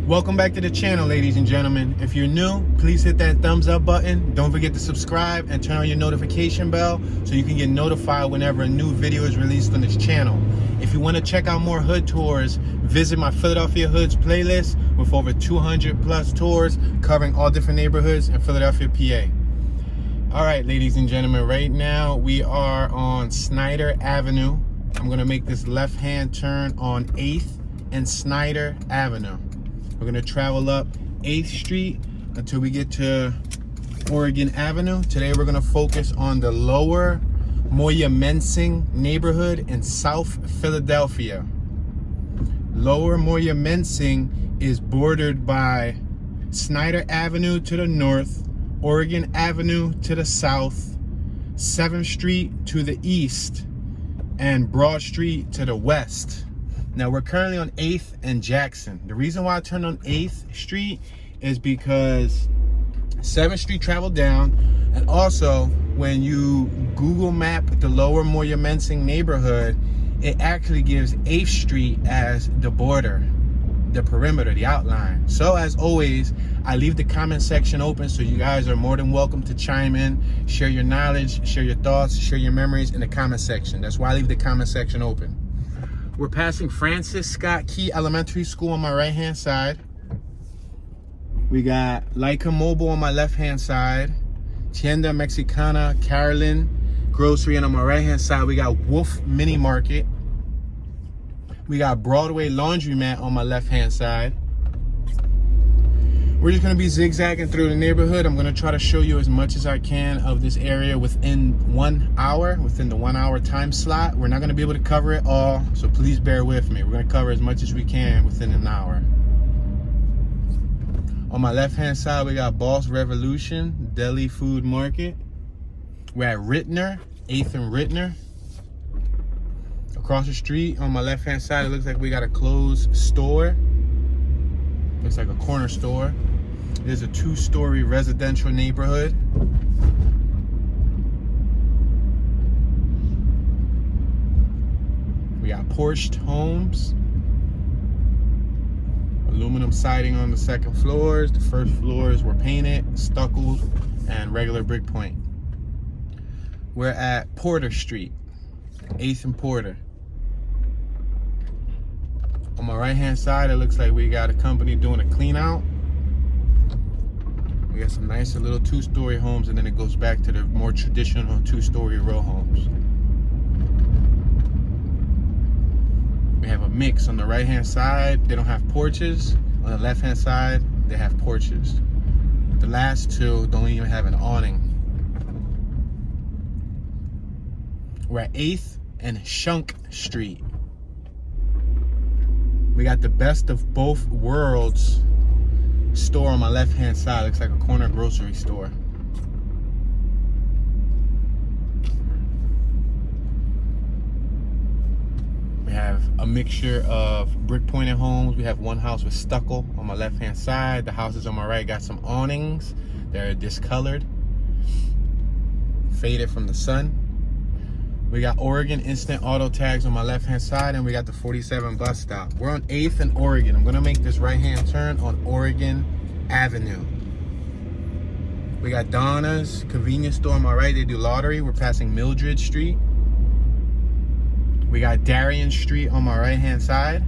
Welcome back to the channel, ladies and gentlemen. If you're new, please hit that thumbs up button. Don't forget to subscribe and turn on your notification bell so you can get notified whenever a new video is released on this channel. If you want to check out more hood tours, visit my Philadelphia Hoods playlist with over 200 plus tours covering all different neighborhoods in Philadelphia, PA. All right, ladies and gentlemen, right now we are on Snyder Avenue. I'm going to make this left-hand turn on 8th and Snyder Avenue. We're gonna travel up 8th Street until we get to Oregon Avenue. Today we're gonna focus on the lower Moyamensing neighborhood in South Philadelphia. Lower Moyamensing is bordered by Snyder Avenue to the north, Oregon Avenue to the south, 7th Street to the east, and Broad Street to the west. Now we're currently on 8th and Jackson. The reason why I turned on 8th Street is because 7th Street traveled down, and also when you Google map the lower Moyamensing neighborhood, it actually gives 8th Street as the border, the perimeter, the outline. So as always, I leave the comment section open, so you guys are more than welcome to chime in, share your knowledge, share your thoughts, share your memories in the comment section. That's why I leave the comment section open. We're passing Francis Scott Key Elementary School on my right-hand side. We got Leica Mobile on my left-hand side. Tienda Mexicana, Carolyn Grocery, and on my right-hand side, we got Wolf Mini Market. We got Broadway Laundromat on my left-hand side. We're just gonna be zigzagging through the neighborhood. I'm gonna try to show you as much as I can of this area within 1 hour, within the 1 hour time slot. We're not gonna be able to cover it all, so please bear with me. We're gonna cover as much as we can within an hour. On my left-hand side, we got Boss Revolution Deli Food Market. We're at Rittner, 8th and Rittner. Across the street, on my left-hand side, it looks like we got a closed store. Looks like a corner store. There's a 2-story residential neighborhood. We got porched homes. Aluminum siding on the second floors. The first floors were painted, stuccoed, and regular brick point. We're at Porter Street, 8th and Porter. On my right-hand side, it looks like we got a company doing a clean out. We got some nicer little 2-story homes, and then it goes back to the more traditional 2-story row homes. We have a mix. On the right-hand side, they don't have porches. On the left-hand side, they have porches. The last two don't even have an awning. We're at 8th and Shunk Street. We got the best of both worlds store on my left-hand side. Looks like a corner grocery store. We have a mixture of brick pointed homes. We have one house with stucco on my left-hand side. The houses on my right got some awnings. They're discolored, faded from the sun. We got Oregon Instant Auto Tags on my left-hand side, and we got the 47 bus stop. We're on 8th and Oregon. I'm gonna make this right-hand turn on Oregon Avenue. We got Donna's convenience store on my right. They do lottery. We're passing Mildred Street. We got Darien Street on my right-hand side.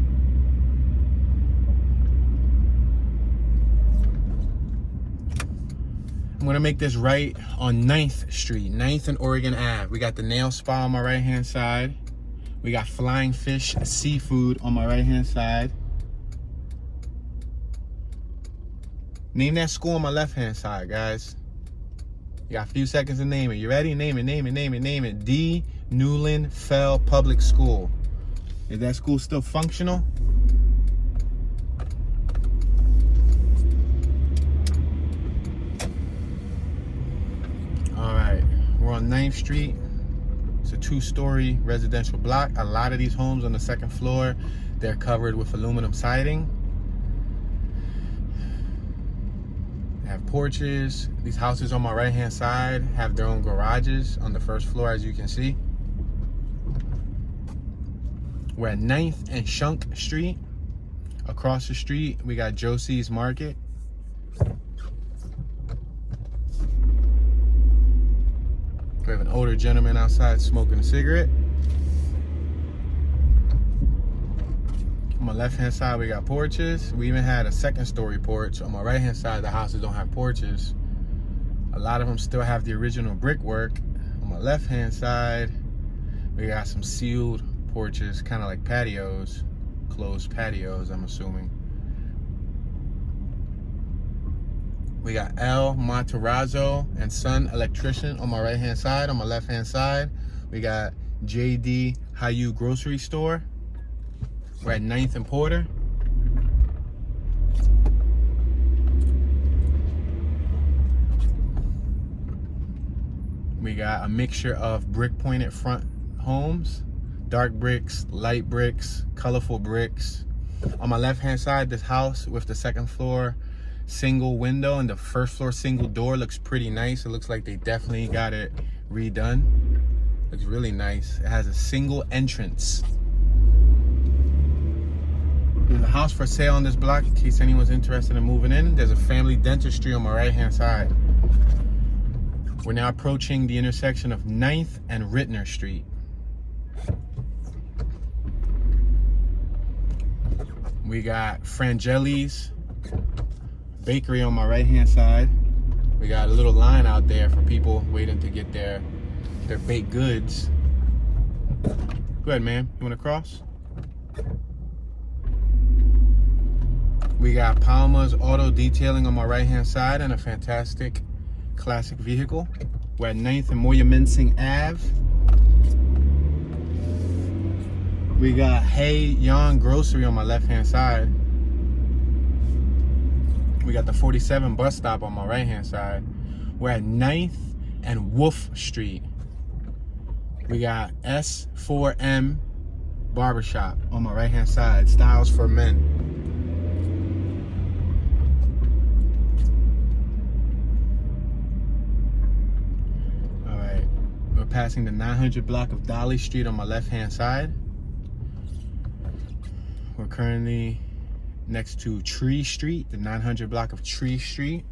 I'm gonna make this right on 9th Street, 9th and Oregon Ave. We got the nail spa on my right-hand side. We got Flying Fish Seafood on my right-hand side. Name that school on my left-hand side, guys. You got a few seconds to name it. You ready? Name it, name it, name it, name it. D. Newland Fell Public School. Is that school still functional? We're on 9th Street. It's a 2-story residential block. A lot of these homes on the second floor, they're covered with aluminum siding. They have porches. These houses on my right-hand side have their own garages on the first floor, as you can see. We're at 9th and Shunk Street. Across the street, we got Josie's Market. We have an older gentleman outside smoking a cigarette. On my left-hand side, we got porches. We even had a second-story porch. On my right-hand side, the houses don't have porches. A lot of them still have the original brickwork. On my left-hand side, we got some sealed porches, kind of like patios, closed patios, I'm assuming. We got El Matarazzo and Son Electrician on my right-hand side. On my left-hand side, we got JD Hayu Grocery Store. We're at 9th and Porter. We got a mixture of brick-pointed front homes, dark bricks, light bricks, colorful bricks. On my left-hand side, this house with the second floor single window and the first floor single door looks pretty nice. It looks like they definitely got it redone. Looks really nice. It has a single entrance. There's a house for sale on this block in case anyone's interested in moving in. There's a family dentistry on my right-hand side. We're now approaching the intersection of 9th and Rittner Street. We got Frangeli's bakery on my right-hand side. We got a little line out there for people waiting to get their baked goods. Go ahead, ma'am. You want to cross? We got Palma's Auto Detailing on my right-hand side and a fantastic classic vehicle. We're at 9th and Moyamensing Ave. We got Hey Yon Grocery on my left-hand side. We got the 47 bus stop on my right-hand side. We're at 9th and Wolf Street. We got S4M Barbershop on my right-hand side. Styles for Men. Passing the 900 block of Dolly Street on my left-hand side. We're currently next to Tree Street, the 900 block of Tree Street.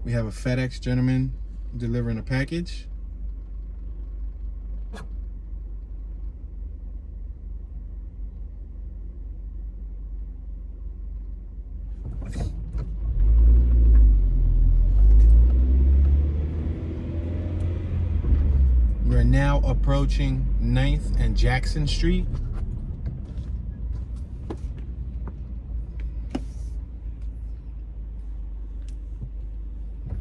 We have a FedEx gentleman delivering a package. We're now approaching 9th and Jackson Street.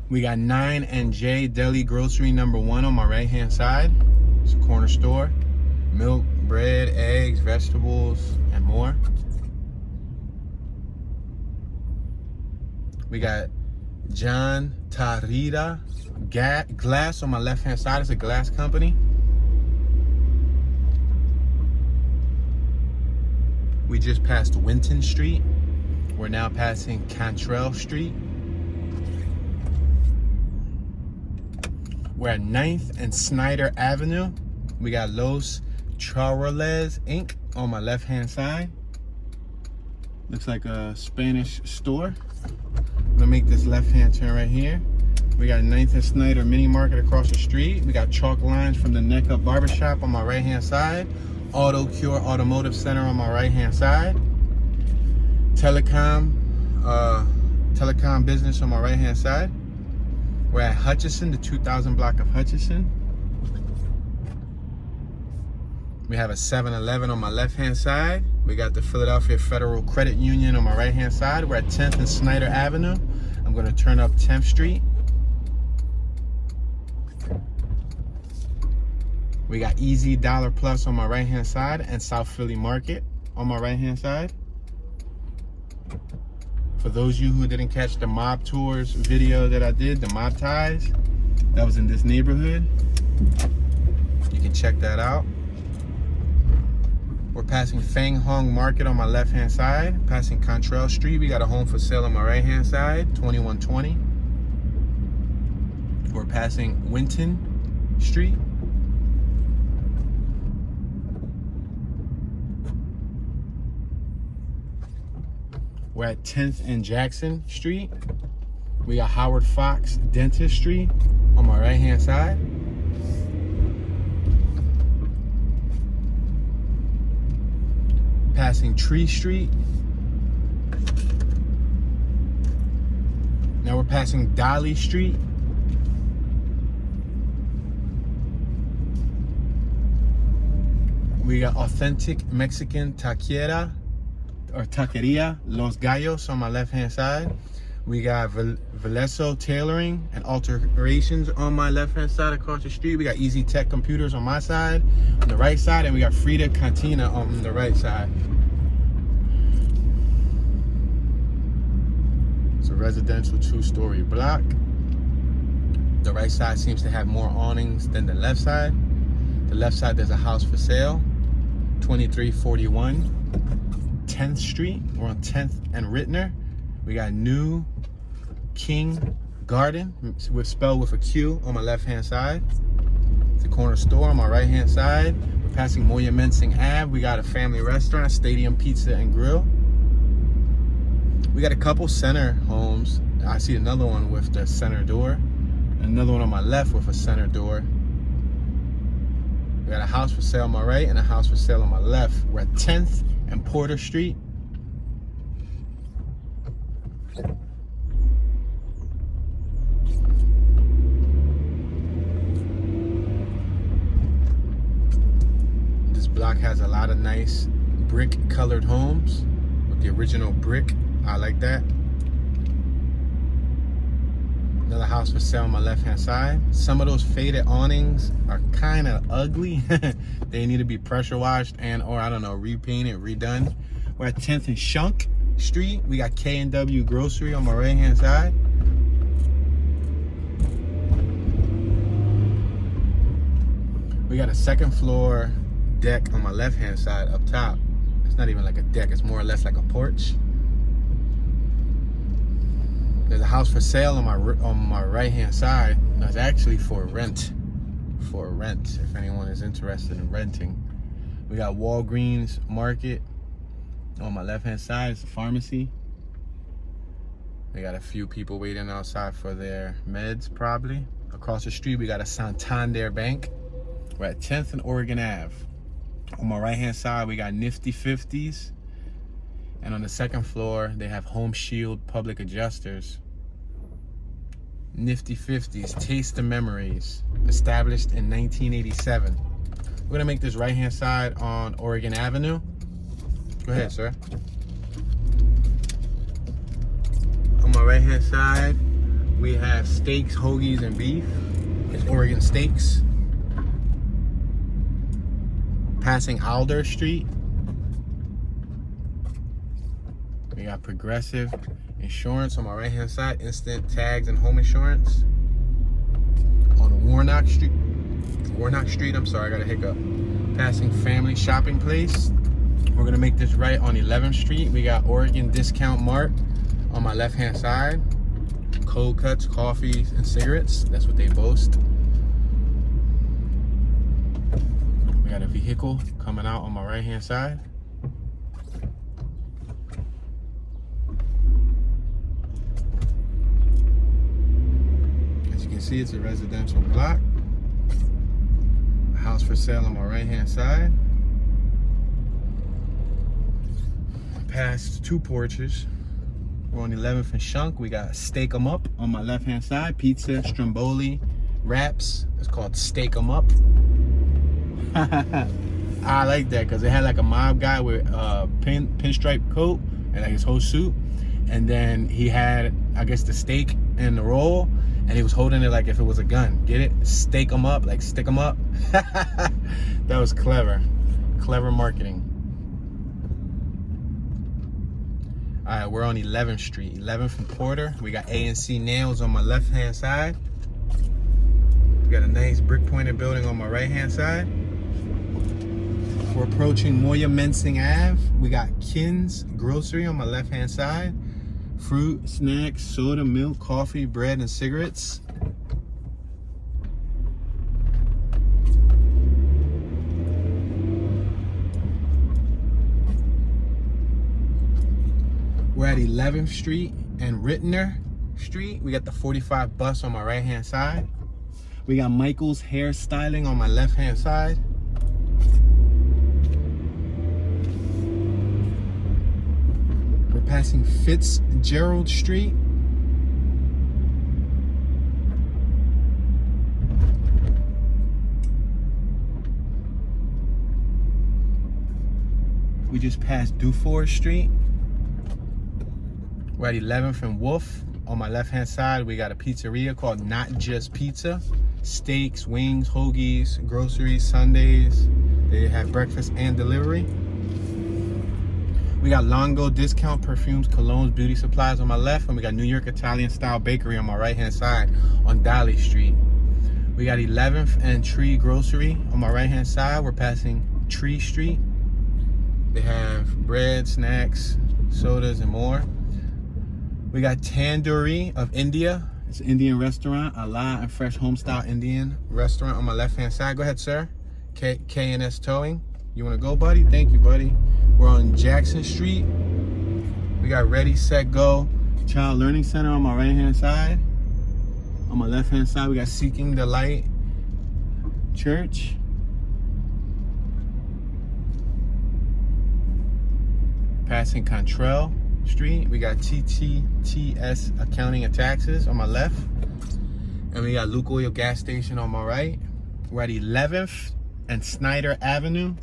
We got 9 and J Deli Grocery #1 on my right-hand side. It's a corner store. Milk, bread, eggs, vegetables, and more. We got John Tarita Glass on my left-hand side. It's a glass company. We just passed Wharton Street. We're now passing Cantrell Street. We're at 9th and Snyder Avenue. We got Los Charolais Inc. on my left-hand side. Looks like a Spanish store. I'm gonna make this left-hand turn right here. We got 9th and Snyder Mini Market across the street. We got chalk lines from the Neck Up Barbershop on my right-hand side. Auto Cure Automotive Center on my right-hand side. Telecom business on my right-hand side. We're at Hutchinson, the 2000 block of Hutchinson. We have a 7-Eleven on my left-hand side. We got the Philadelphia Federal Credit Union on my right-hand side. We're at 10th and Snyder Avenue. I'm gonna turn up 10th Street. We got Easy Dollar Plus on my right-hand side and South Philly Market on my right-hand side. For those of you who didn't catch the mob tours video that I did, the mob ties, that was in this neighborhood. You can check that out. We're passing Fang Hong Market on my left-hand side, passing Cantrell Street. We got a home for sale on my right-hand side, 2120. We're passing Winton Street. We're at 10th and Jackson Street. We got Howard Fox Dentistry on my right hand side. Passing Tree Street. Now we're passing Dolly Street. We got Authentic Mexican Taqueria or Taqueria Los Gallos on my left hand side. We got Valeso Tailoring and Alterations on my left hand side across the street. We got Easy Tech Computers on my side, on the right side, and we got Frida Cantina on the right side. It's a residential 2-story block. The right side seems to have more awnings than the left side. The left side, there's a house for sale, 2341 10th Street. We're on 10th and Rittner. We got New King Garden, spelled with a Q, on my left hand side. It's a corner store on my right hand side. We're passing Moyamensing Ave. We got a family restaurant, Stadium Pizza and Grill. We got a couple center homes. I see another one with the center door. Another one on my left with a center door. We got a house for sale on my right and a house for sale on my left. We're at 10th and Porter Street. This block has a lot of nice brick colored homes with the original brick. I like that. Another house for sale on my left hand side. Some of those faded awnings are kind of ugly. They need to be pressure washed and or I don't know, repainted, redone. We're at 10th and Shunk Street. We got K&W Grocery on my right hand side. We got a second floor deck on my left hand side up top. It's not even like a deck, it's more or less like a porch. There's a house for sale on my right hand side. That's actually for rent. For rent, if anyone is interested in renting. We got Walgreens Market on my left hand side. It's a pharmacy. We got a few people waiting outside for their meds probably. Across the street we got a Santander Bank. We're at 10th and Oregon Ave. On my right hand side we got Nifty 50s. And on the second floor, they have Home Shield Public Adjusters. Nifty 50s, Taste the Memories, established in 1987. We're gonna make this right-hand side on Oregon Avenue. Go ahead, sir. On my right-hand side, we have steaks, hoagies, and beef. It's Oregon Steaks. Passing Alder Street. We got Progressive Insurance on my right hand side, Instant Tags and Home Insurance. On Warnock Street, I'm sorry, I got a hiccup. Passing Family Shopping Place. We're gonna make this right on 11th Street. We got Oregon Discount Mart on my left hand side. Cold cuts, coffees, and cigarettes. That's what they boast. We got a vehicle coming out on my right hand side. See, it's a residential block. A house for sale on my right hand side. Past 2 porches. We're on 11th and Shunk. We got Steak 'em Up on my left hand side. Pizza, Stromboli, wraps. It's called Steak 'em Up. I like that because it had like a mob guy with a pinstripe coat and like his whole suit. And then he had, I guess, the steak and the roll. And he was holding it like if it was a gun. Get it? Stake 'em up, like stick 'em up. That was clever. Clever marketing. All right, we're on 11th Street. 11th and Porter. We got A&C Nails on my left-hand side. We got a nice brick-pointed building on my right-hand side. We're approaching Moyamensing Ave. We got Kin's Grocery on my left-hand side. Fruit, snacks, soda, milk, coffee, bread, and cigarettes. We're at 11th Street and Rittner Street. We got the 45 bus on my right hand side. We got Michael's Hair Styling on my left hand side. We're passing Fitzgerald Street. We just passed Dufour Street. We're at 11th and Wolf. On my left-hand side, we got a pizzeria called Not Just Pizza. Steaks, wings, hoagies, groceries, Sundays. They have breakfast and delivery. We got Longo Discount Perfumes, Colognes, Beauty Supplies on my left. And we got New York Italian Style Bakery on my right-hand side on Dolly Street. We got 11th and Tree Grocery on my right-hand side. We're passing Tree Street. They have bread, snacks, sodas, and more. We got Tandoori of India. It's an Indian restaurant, a live and fresh home-style Indian restaurant on my left-hand side. Go ahead, sir. K&S Towing. You want to go, buddy? Thank you, buddy. We're on Jackson Street. We got Ready, Set, Go Child Learning Center on my right-hand side. On my left-hand side, we got Seeking the Light Church. Passing Cantrell Street, we got TTTS Accounting and Taxes on my left, and we got Luke Oil Gas Station on my right. We're at 11th and Snyder Avenue.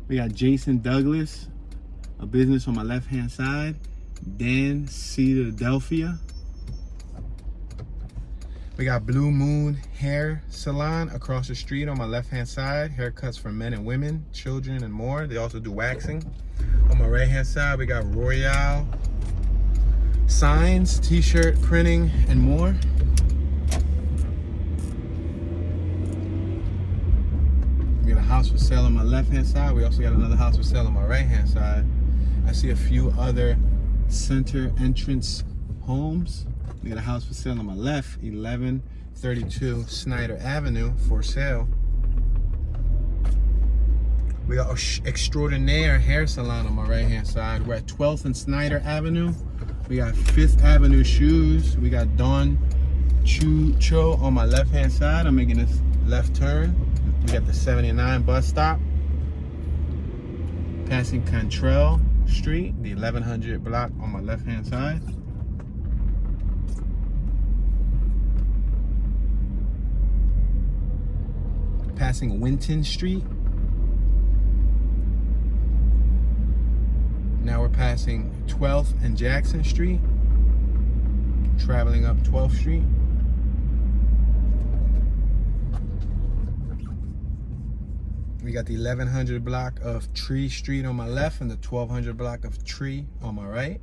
We got Jason Douglas, a business on my left hand side. Dan Cedardelphia. We got Blue Moon Hair Salon across the street on my left-hand side. Haircuts for men and women, children, and more. They also do waxing. On my right-hand side, we got Royale Signs, t-shirt printing, and more. We got a house for sale on my left-hand side. We also got another house for sale on my right-hand side. I see a few other center entrance homes. We got a house for sale on my left, 1132 Snyder Avenue for sale. We got Extraordinaire Hair Salon on my right-hand side. We're at 12th and Snyder Avenue. We got 5th Avenue Shoes. We got Don Cho on my left-hand side. I'm making this left turn. We got the 79 bus stop. Passing Cantrell Street, the 1100 block on my left-hand side. Passing Winton Street. Now we're passing 12th and Jackson Street. Traveling up 12th Street. We got the 1100 block of Tree Street on my left and the 1200 block of Tree on my right.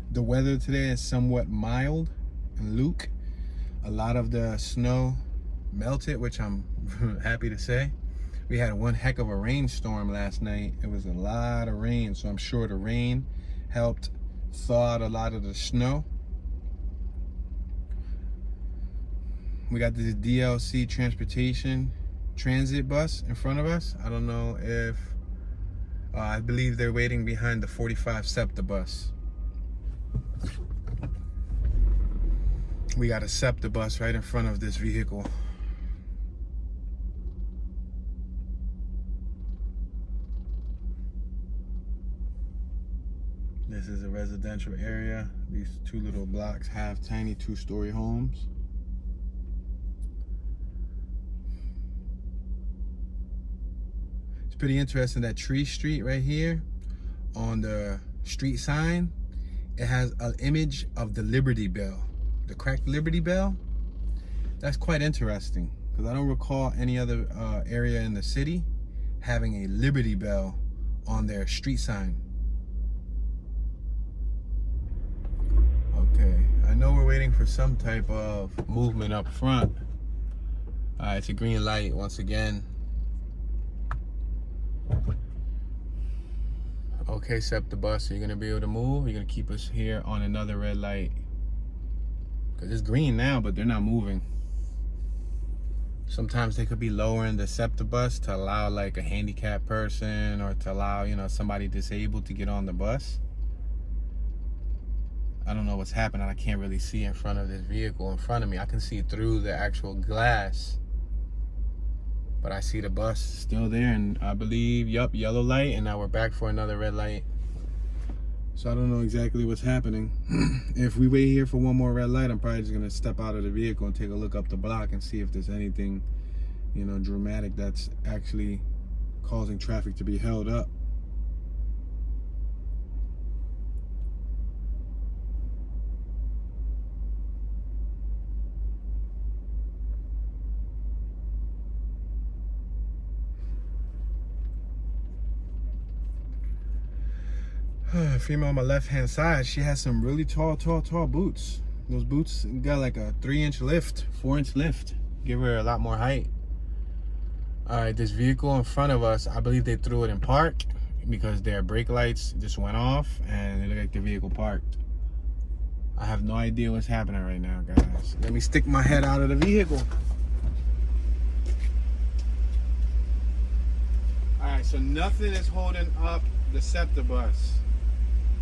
The weather today is somewhat mild in Luke. A lot of the snow melted, which I'm happy to say. We had one heck of a rainstorm last night. It was a lot of rain, so I'm sure the rain helped thaw out a lot of the snow. We got this DLC transportation transit bus in front of us. I don't know if, I believe they're waiting behind the 45 Septa bus. We got a Septa bus right in front of this vehicle. This is a residential area. These two little blocks have tiny two-story homes. It's pretty interesting that Tree Street right here on the street sign, it has an image of the Liberty Bell. The cracked Liberty Bell. That's quite interesting because I don't recall any other area in the city having a Liberty Bell on their street sign. Okay, I know we're waiting for some type of movement up front. It's a green light once again. Okay, Septa bus, are you gonna be able to move? You're gonna keep us here on another red light. Because it's green now, but they're not moving. Sometimes they could be lowering the Septa bus to allow like a handicapped person or to allow, you know, somebody disabled to get on the bus. I don't know what's happening. I can't really see in front of this vehicle in front of me. I can see through the actual glass. But I see the bus still there, and I believe, yup, yellow light, and now we're back for another red light. So I don't know exactly what's happening. If we wait here for one more red light, I'm probably just gonna step out of the vehicle and take a look up the block and see if there's anything, you know, dramatic that's actually causing traffic to be held up. Female on my left hand side, she has some really tall boots. Those boots got like a 3-inch lift, 4-inch lift. Give her a lot more height. All right, this vehicle in front of us, I believe they threw it in park because their brake lights just went off and it looked like the vehicle parked. I have no idea what's happening right now, guys. Let me stick my head out of the vehicle. All right, so nothing is holding up the Septa bus.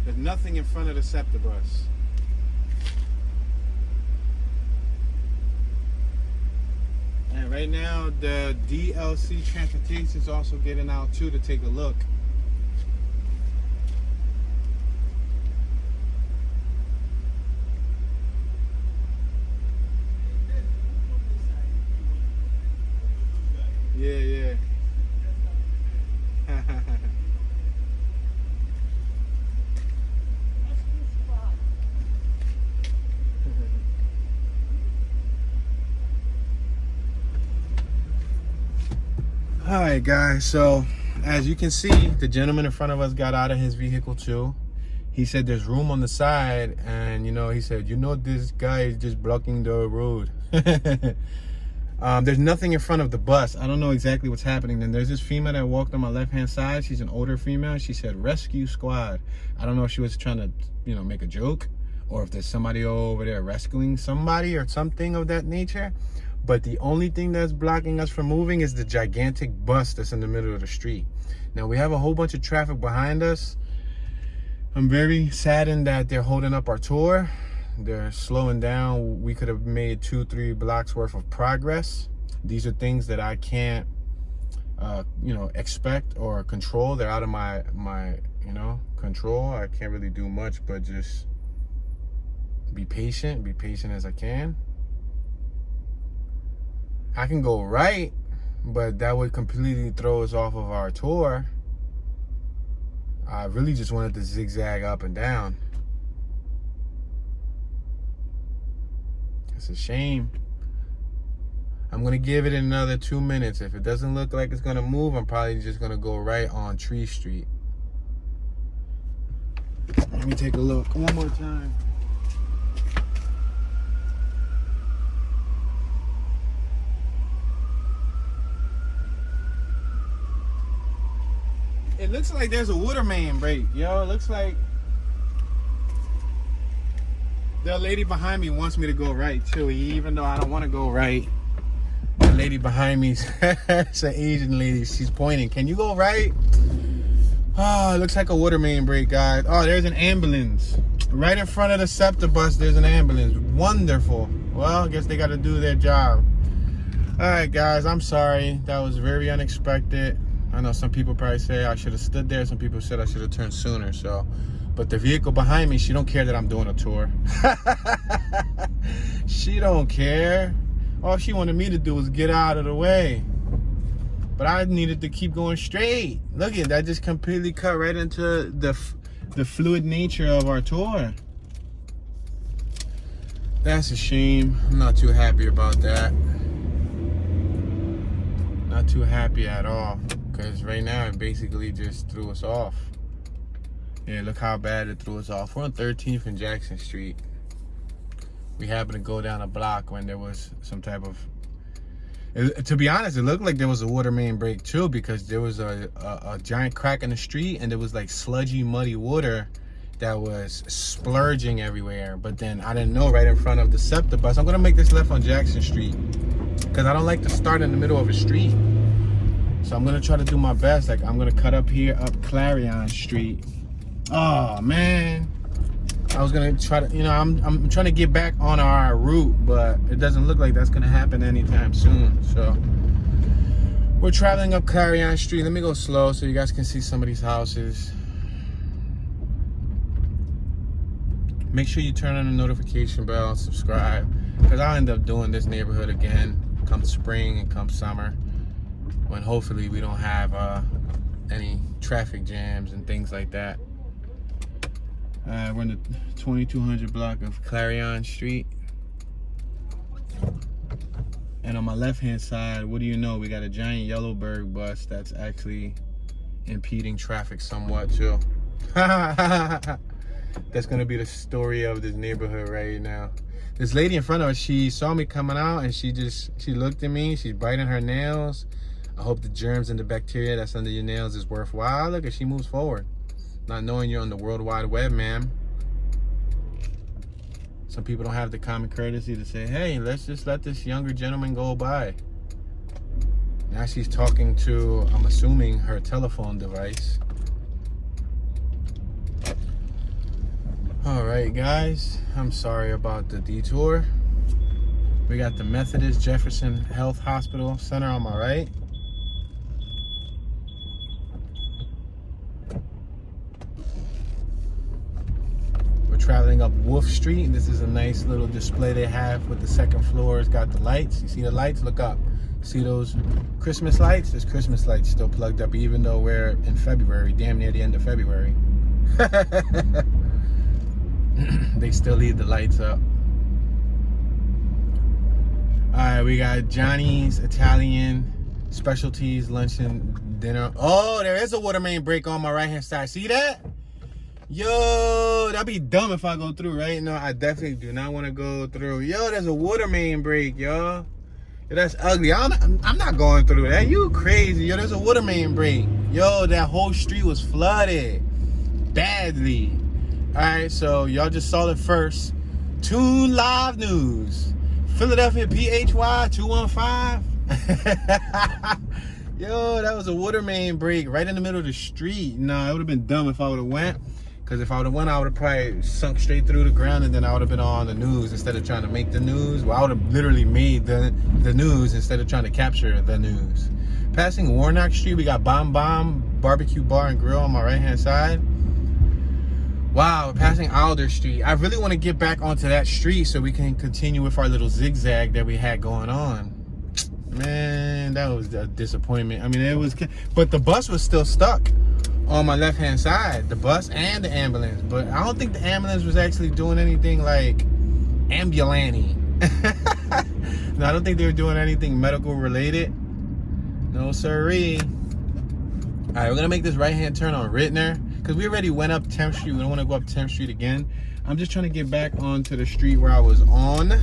There's nothing in front of the Septa bus. And right now, the DLC Transportation is also getting out too to take a look. Yeah. All right, guys, so as you can see, the gentleman in front of us got out of his vehicle too. He said there's room on the side, and you know, he said, you know, this guy is just blocking the road. There's nothing in front of the bus. I don't know exactly what's happening. Then there's this female that walked on my left hand side. She's an older female. She said rescue squad. I don't know if she was trying to, you know, make a joke, or if there's somebody over there rescuing somebody or something of that nature. But the only thing that's blocking us from moving is the gigantic bus that's in the middle of the street. Now, we have a whole bunch of traffic behind us. I'm very saddened that they're holding up our tour. They're slowing down. We could have made 2-3 blocks worth of progress. These are things that I can't, you know, expect or control. They're out of my, you know, control. I can't really do much but just be patient as I can. I can go right, but that would completely throw us off of our tour. I really just wanted to zigzag up and down. It's a shame. I'm gonna give it another 2 minutes. If it doesn't look like it's gonna move, I'm probably just gonna go right on Tree Street. Let me take a look one more time. It looks like there's a water main break, yo. It looks like the lady behind me wants me to go right too, even though I don't want to go right. The lady behind me, it's an Asian lady. She's pointing. Can you go right? Oh, it looks like a water main break, guys. Oh, there's an ambulance right in front of the Septa bus. There's an ambulance. Wonderful. Well, I guess they got to do their job. All right, guys. I'm sorry. That was very unexpected. I know some people probably say I should have stood there. Some people said I should have turned sooner. So, but the vehicle behind me, she don't care that I'm doing a tour. She don't care. All she wanted me to do was get out of the way. But I needed to keep going straight. Look at that, just completely cut right into the fluid nature of our tour. That's a shame. I'm not too happy about that. Not too happy at all. Because right now it basically just threw us off. Yeah, look how bad it threw us off. We're on 13th and Jackson Street. We happened to go down a block when there was some type of... to be honest, it looked like there was a water main break too, because there was a giant crack in the street and there was like sludgy, muddy water that was splurging everywhere. But then I didn't know right in front of the Septa bus. I'm gonna make this left on Jackson Street because I don't like to start in the middle of a street. So I'm gonna try to do my best. Like I'm gonna cut up here, up Clarion Street. Oh man, I was gonna try to, I'm trying to get back on our route, but it doesn't look like that's gonna happen anytime soon. So we're traveling up Clarion Street. Let me go slow so you guys can see some of these houses. Make sure you turn on the notification bell and subscribe, because I'll end up doing this neighborhood again come spring and come summer, when hopefully we don't have any traffic jams and things like that. We're in the 2200 block of Clarion Street. And on my left-hand side, what do you know? We got a giant Yellowbird bus that's actually impeding traffic somewhat too. That's gonna be the story of this neighborhood right now. This lady in front of us, she saw me coming out and she looked at me, she's biting her nails. I hope the germs and the bacteria that's under your nails is worthwhile. Look, as she moves forward. Not knowing you're on the World Wide Web, ma'am. Some people don't have the common courtesy to say, hey, let's just let this younger gentleman go by. Now she's talking to, I'm assuming, her telephone device. All right, guys, I'm sorry about the detour. We got the Methodist Jefferson Health Hospital Center on my right. We're traveling up Wharton Street. This is a nice little display they have with the second floor. It's got the lights. You see the lights? Look up. See those Christmas lights? There's Christmas lights still plugged up, even though we're in February, damn near the end of February. They still leave the lights up. All right, we got Johnny's Italian Specialties lunch and dinner. Oh, there is a water main break on my right hand side. See that? Yo, that'd be dumb if I go through, right? No, I definitely do not want to go through. Yo, there's a water main break, y'all. Yo, that's ugly. I'm not going through that. You crazy. Yo, there's a water main break. Yo, that whole street was flooded badly. All right, so y'all just saw it first. Tune Live News. Philadelphia PHY 215. Yo, that was a water main break right in the middle of the street. No, it would have been dumb if I would have went. Because if I would have went, I would have probably sunk straight through the ground, and then I would have been on the news instead of trying to make the news. Well, I would have literally made the news instead of trying to capture the news. Passing Wharton Street, we got Bomb Barbecue Bar and Grill on my right-hand side. Wow, we're passing Alder Street. I really want to get back onto that street so we can continue with our little zigzag that we had going on. Man, that was a disappointment. I mean, it was, but the bus was still stuck on my left-hand side, the bus and the ambulance. But I don't think the ambulance was actually doing anything like ambulancy. No, I don't think they were doing anything medical related. No siree. All right, we're gonna make this right-hand turn on Rittner, because we already went up 10th Street. We don't want to go up 10th Street again. I'm just trying to get back onto the street where I was on. All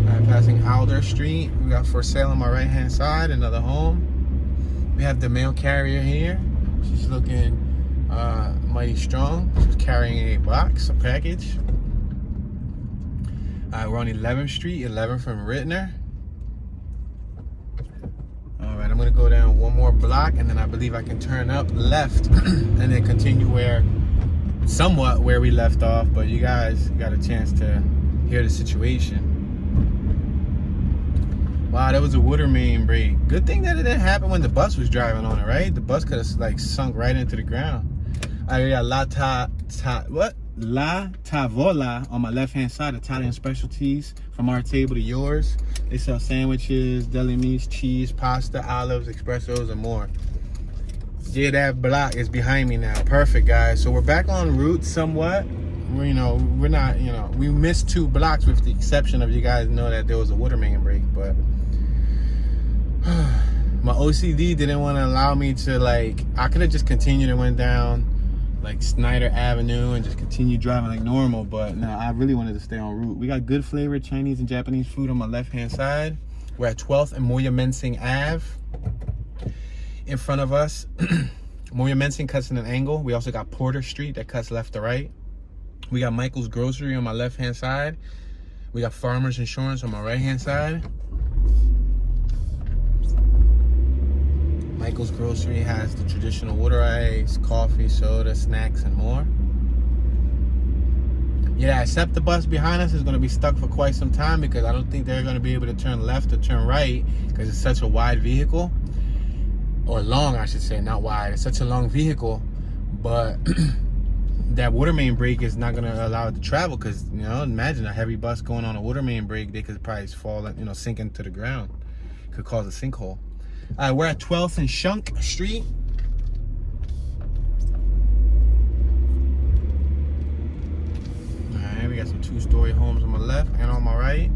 right, passing Alder Street. We got for sale on my right-hand side, another home. We have the mail carrier here. She's looking mighty strong. She's carrying a box, a package. All right, we're on 11th Street, 11 from Rittner. All right, I'm gonna go down one more block, and then I believe I can turn up left and then continue somewhat where we left off. But you guys got a chance to hear the situation. Wow, that was a water main break. Good thing that it didn't happen when the bus was driving on it, right? The bus could have like sunk right into the ground. All right, we got La Tavola on my left-hand side, Italian Specialties, from our table to yours. They sell sandwiches, deli meats, cheese, pasta, olives, espressos, and more. Yeah, that block is behind me now. Perfect, guys. So we're back on route somewhat. We're not, we missed 2 blocks with the exception of you guys know that there was a water main break, but my OCD didn't want to allow me to, I could have just continued and went down like Snyder Avenue and just continue driving like normal, but no, I really wanted to stay on route. We got good flavored Chinese and Japanese food on my left-hand side. We're at 12th and Moyamensing Ave. In front of us, Moyamensing cuts in an angle. We also got Porter Street that cuts left to right. We got Michael's Grocery on my left-hand side. We got Farmers Insurance on my right-hand side. Michael's Grocery has the traditional water ice, coffee, soda, snacks, and more. Yeah, Septa bus behind us is going to be stuck for quite some time because I don't think they're going to be able to turn left or turn right because it's such a wide vehicle. Or long, I should say, not wide. It's such a long vehicle, but that water main break is not going to allow it to travel because, you know, imagine a heavy bus going on a water main break. They could probably fall, you know, sink into the ground. Could cause a sinkhole. All right, we're at 12th and Shunk Street. All right, we got some two-story homes on my left and on my right.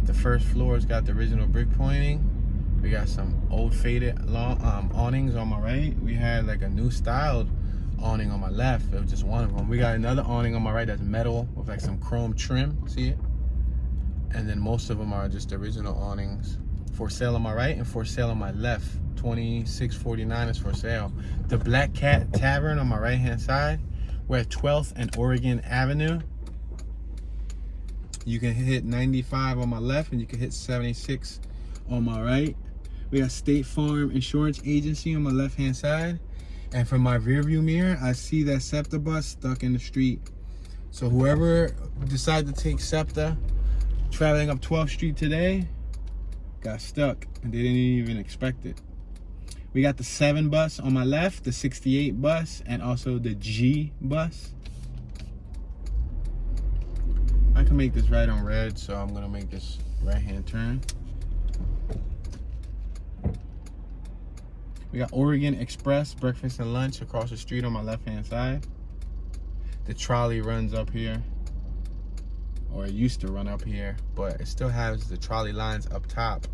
The first floor's got the original brick pointing. We got some old faded long awnings on my right. We had like a new styled awning on my left. It was just one of them. We got another awning on my right that's metal with like some chrome trim. See it? And then most of them are just original awnings. For sale on my right and for sale on my left. $26.49 is for sale. The Black Cat Tavern on my right hand side. We're at 12th and Oregon Avenue. You can hit 95 on my left and you can hit 76 on my right. We got State Farm Insurance Agency on my left hand side. And from my rear view mirror, I see that Septa bus stuck in the street. So whoever decided to take Septa traveling up 12th Street today got stuck and they didn't even expect it. We got the 7 bus on my left, the 68 bus, and also the G bus. I can make this right on red, so I'm gonna make this right hand turn. We got Oregon Express, breakfast and lunch across the street on my left-hand side. The trolley runs up here, or it used to run up here, but it still has the trolley lines up top.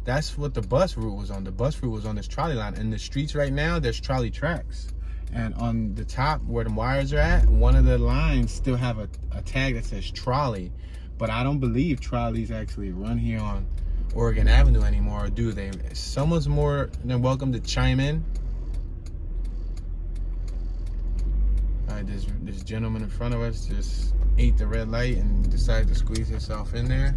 That's what the bus route was on. The bus route was on this trolley line. In the streets right now, there's trolley tracks. And on the top where the wires are at, one of the lines still have a tag that says trolley. But I don't believe trolleys actually run here on Oregon Avenue anymore, or do they? Someone's more than welcome to chime in. All right, this gentleman in front of us just ate the red light and decided to squeeze himself in there.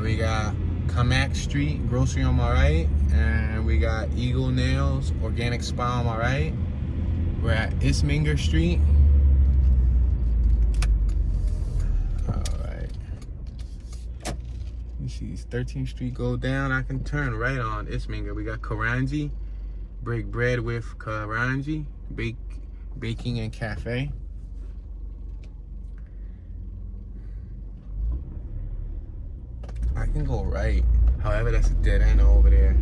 We got Kamak Street Grocery on my right, and we got Eagle Nails Organic Spa on my right. We're at Isminger Street. See 13th Street go down, I can turn right on Isminger. We got Karanji, break bread with Karanji, baking and cafe. I can go right, however that's a dead end over there.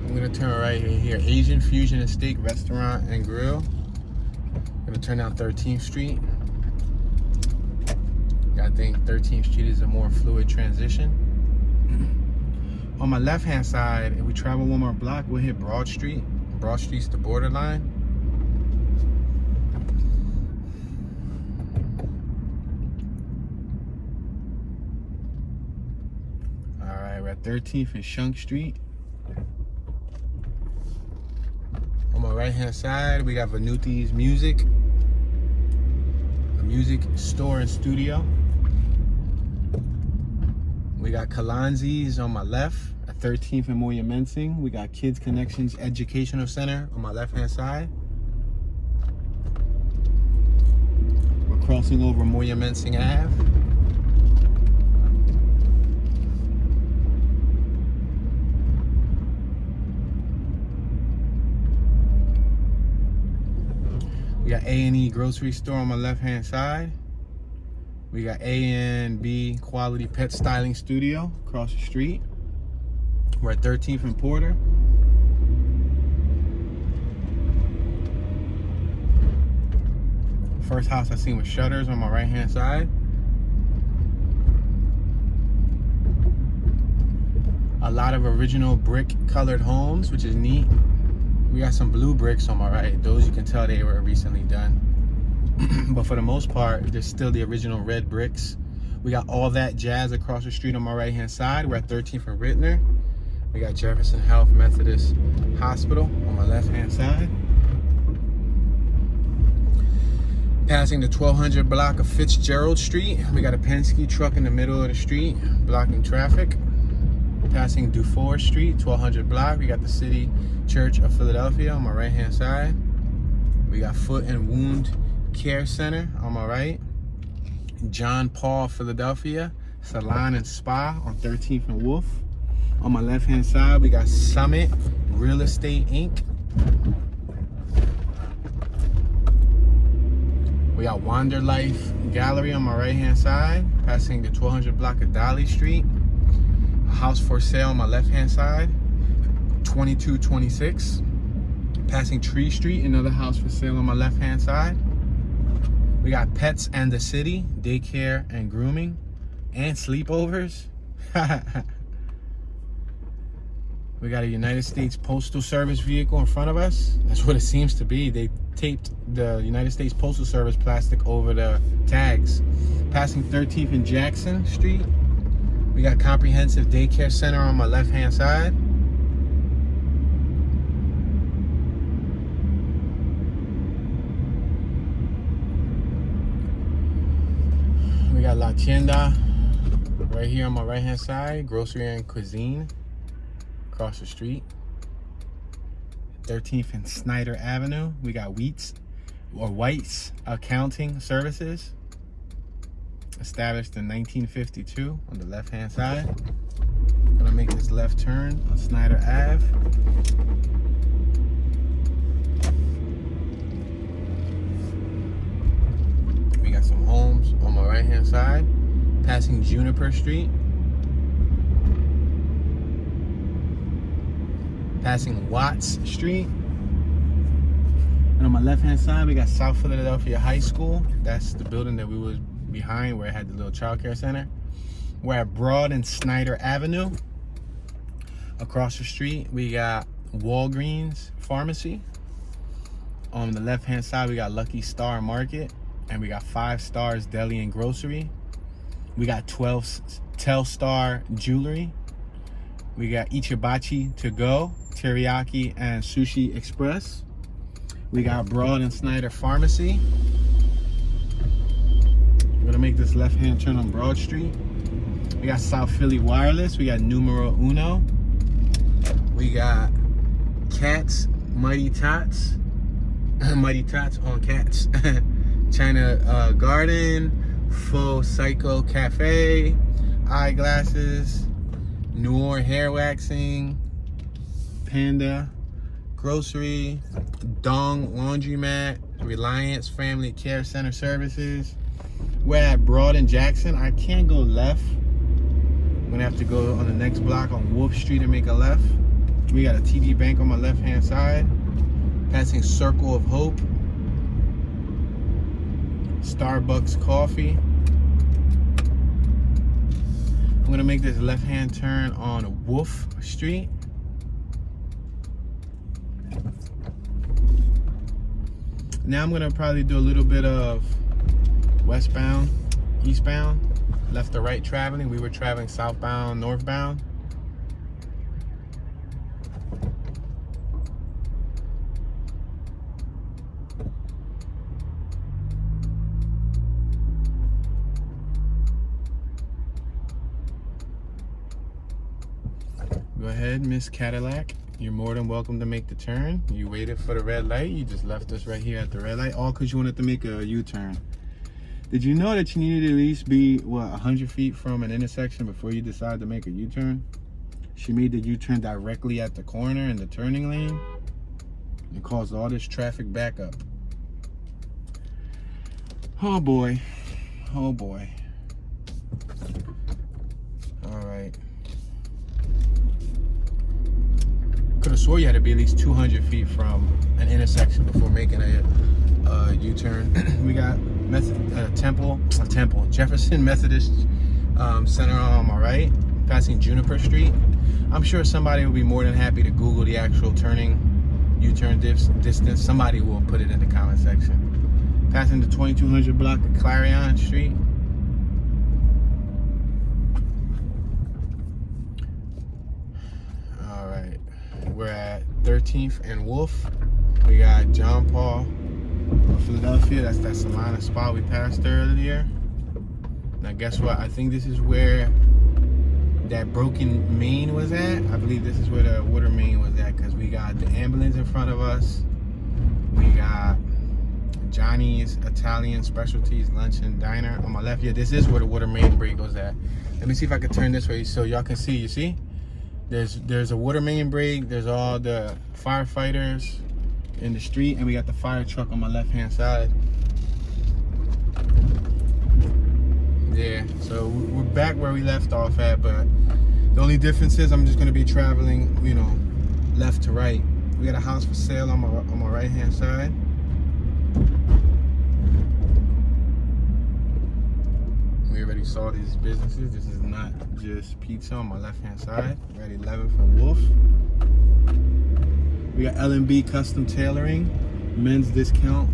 I'm gonna turn right here, Asian Fusion and Steak Restaurant and Grill. I'm gonna turn down 13th Street. I think 13th Street is a more fluid transition. On my left hand side, if we travel one more block, we'll hit Broad Street. Broad Street's the borderline. All right, we're at 13th and Shunk Street. On my right hand side, we got Venuti's Music, a music store and studio. We got Kalanzi's on my left at 13th and Moyamensing. We got Kids Connections Educational Center on my left-hand side. We're crossing over Moyamensing Ave. We got A&E Grocery Store on my left-hand side. We got A&B Quality Pet Styling Studio across the street. We're at 13th and Porter. First house I seen with shutters on my right hand side. A lot of original brick colored homes, which is neat. We got some blue bricks on my right. Those you can tell they were recently done. But for the most part, there's still the original red bricks We got All That Jazz across the street on my right-hand side. We're at 13th and Rittner. We got Jefferson Health Methodist Hospital on my left-hand side. Passing the 1200 block of Fitzgerald Street. We got a Penske truck in the middle of the street, blocking traffic. Passing Dufour Street, 1200 block. We got the City Church of Philadelphia on my right-hand side. We got Foot and Wound Care Center on my right. John Paul, Philadelphia, Salon and Spa on 13th and Wolf. On my left-hand side, we got Summit Real Estate, Inc. We got Wanderlife Gallery on my right-hand side, passing the 1200 block of Dolly Street. A house for sale on my left-hand side, 2226. Passing Tree Street, another house for sale on my left-hand side. We got Pets and the City, daycare and grooming, and sleepovers. We got a United States Postal Service vehicle in front of us. That's what it seems to be. They taped the United States Postal Service plastic over the tags. Passing 13th and Jackson Street. We got Comprehensive Daycare Center on my left-hand side. We got La Tienda right here on my right-hand side. Grocery and Cuisine across the street. 13th and Snyder Avenue. We got White's Accounting Services. Established in 1952 on the left-hand side. Gonna make this left turn on Snyder Ave. We got some homes on my right-hand side. Passing Juniper Street. Passing Watts Street. And on my left-hand side, we got South Philadelphia High School. That's the building that we was behind where it had the little child care center. We're at Broad and Snyder Avenue. Across the street, we got Walgreens Pharmacy. On the left-hand side, we got Lucky Star Market. And we got 5 Stars Deli and Grocery. We got 12 Telstar Jewelry. We got Ichibachi To Go, Teriyaki and Sushi Express. We got Broad and Snyder Pharmacy. We're gonna make this left-hand turn on Broad Street. We got South Philly Wireless. We got Numero Uno. We got Cats, Mighty Tots. Mighty Tots on Cats. China Garden, Faux Psycho Cafe, Eyeglasses, Noor Hair Waxing, Panda Grocery, Dong Laundromat, Reliance Family Care Center Services. We're at Broad and Jackson. I can't go left. I'm gonna have to go on the next block on Wolf Street and make a left. We got a TD Bank on my left-hand side. Passing Circle of Hope. Starbucks Coffee. I'm gonna make this left-hand turn on Wolf Street. Now I'm gonna probably do a little bit of westbound, eastbound, left to right traveling. We were traveling southbound, northbound. Go ahead, Miss Cadillac. You're more than welcome to make the turn. You waited for the red light. You just left us right here at the red light, all because you wanted to make a U-turn. Did you know that you needed to at least be, 100 feet from an intersection before you decide to make a U-turn? She made the U-turn directly at the corner in the turning lane and caused all this traffic backup. Oh boy. Oh boy. All right. Could have swore you had to be at least 200 feet from an intersection before making a U-turn. We got Jefferson Methodist Center on my right, passing Juniper Street. I'm sure somebody will be more than happy to Google the actual turning U-turn distance. Somebody will put it in the comment section. Passing the 2200 block of Clarion Street. we're at 13th and Wolf. We got John Paul, Philadelphia. That's that Salina spot we passed earlier. Now guess what? I think this is where that broken main was at. I believe this is where the water main was at, because we got the ambulance in front of us. We got Johnny's Italian Specialties Lunch and Diner on my left. Yeah, this is where the water main break goes at. Let me see if I can turn this way so y'all can see. You see? There's a water main break. There's all the firefighters in the street, and we got the fire truck on my left-hand side. Yeah, so we're back where we left off at, but the only difference is I'm just gonna be traveling, you know, left to right. We got a house for sale on my right-hand side. We already saw these businesses. This is not just pizza on my left-hand side. We're at 11th and Wolf. We got L&B Custom Tailoring, men's discount